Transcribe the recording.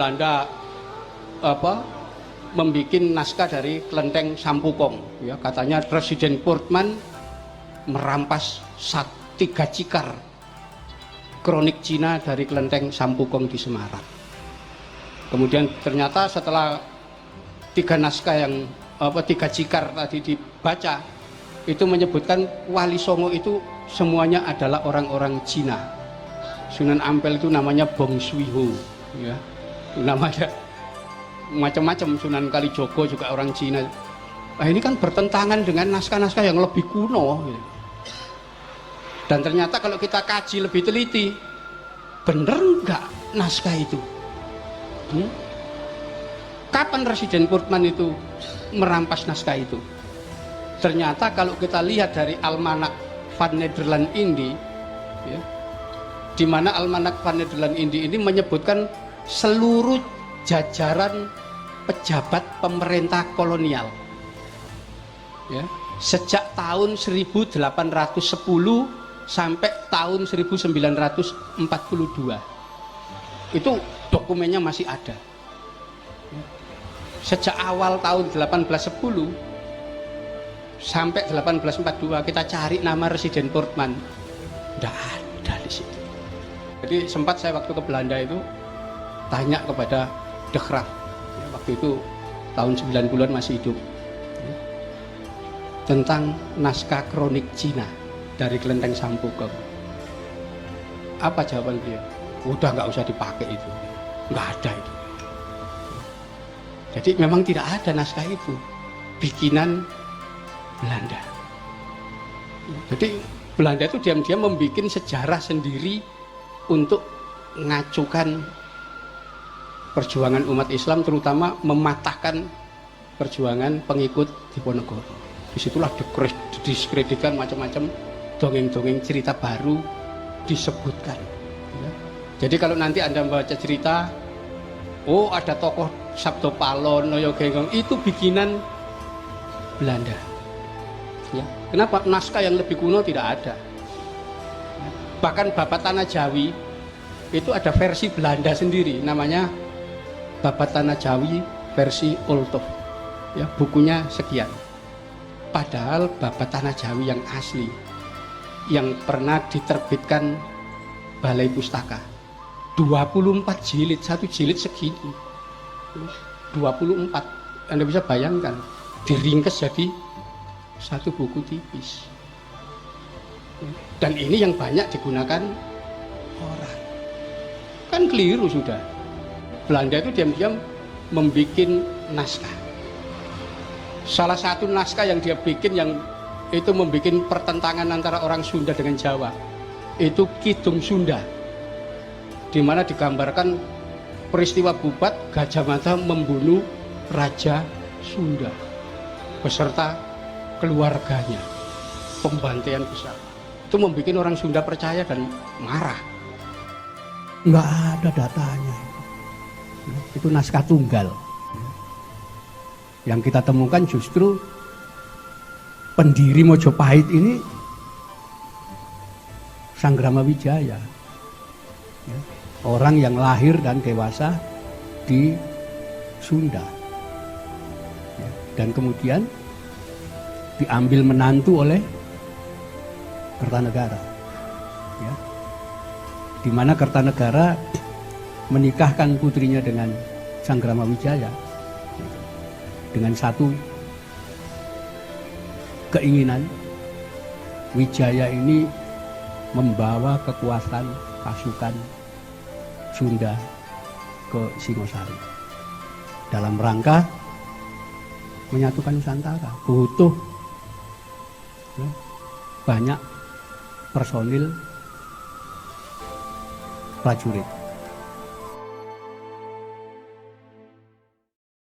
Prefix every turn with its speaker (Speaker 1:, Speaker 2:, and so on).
Speaker 1: Belanda membuat naskah dari kelenteng Sampukong. Ya, katanya Presiden Portman merampas 3 cikar kronik Cina dari kelenteng Sampukong di Semarang. Kemudian ternyata setelah 3 naskah yang 3 cikar tadi dibaca, itu menyebutkan Wali Songo itu semuanya adalah orang-orang Cina. Sunan Ampel itu namanya Bong Swiho, ya, namanya macam-macam. Sunan Kalijogo juga orang Cina. Nah, ini kan bertentangan dengan naskah-naskah yang lebih kuno, gitu. Dan ternyata kalau kita kaji lebih teliti, bener nggak naskah itu? Kapan Presiden Portman itu merampas naskah itu? Ternyata kalau kita lihat dari Almanak van Nederland Indi, ya, di mana Almanak van Nederland Indi ini menyebutkan seluruh jajaran pejabat pemerintah kolonial, ya, sejak tahun 1810 sampai tahun 1942. Itu dokumennya masih ada. Sejak awal tahun 1810 sampai 1842 kita cari nama Presiden Portman, tidak ada di situ. Jadi sempat saya waktu ke Belanda itu tanya kepada De Graaf, ya, waktu itu tahun 90-an masih hidup, ya, tentang naskah kronik Cina dari kelenteng Sampukong. Apa jawaban dia? Udah nggak usah dipakai itu, nggak ada itu. Jadi memang tidak ada naskah itu, bikinan Belanda. Jadi Belanda itu diam-diam membuat sejarah sendiri untuk ngacukan perjuangan umat Islam, terutama mematahkan perjuangan pengikut Diponegoro. Disitulah diskreditkan macam-macam, dongeng-dongeng cerita baru disebutkan, ya. Jadi kalau nanti Anda membaca cerita, oh ada tokoh Sabdo Palon, Noyo Genggong, itu bikinan Belanda, ya. Kenapa? Naskah yang lebih kuno tidak ada. Bahkan Babat Tanah Jawi itu ada versi Belanda sendiri, namanya Babat Tanah Jawi versi Olthof, ya, bukunya sekian. Padahal Babat Tanah Jawi yang asli, yang pernah diterbitkan Balai Pustaka, 24 jilid, satu jilid segini, 24. Anda bisa bayangkan, diringkes jadi satu buku tipis. Dan ini yang banyak digunakan orang. Kan keliru sudah. Belanda itu diam-diam membuat naskah. Salah satu naskah yang dia bikin yang itu membuat pertentangan antara orang Sunda dengan Jawa, itu Kidung Sunda, di mana digambarkan peristiwa Bubat Gajah Mada membunuh Raja Sunda beserta keluarganya, pembantaian besar. Itu membuat orang Sunda percaya dan marah. Nggak ada datanya. Itu naskah tunggal. Yang kita temukan justru pendiri Mojopahit ini Sanggrama Wijaya, ya, orang yang lahir dan dewasa di Sunda, ya, dan kemudian diambil menantu oleh Kertanegara, ya, di mana Kertanegara menikahkan putrinya dengan Sanggrama Wijaya dengan satu keinginan, Wijaya ini membawa kekuatan pasukan Sunda ke Singosari dalam rangka menyatukan Nusantara. Butuh, ya, banyak personil prajurit.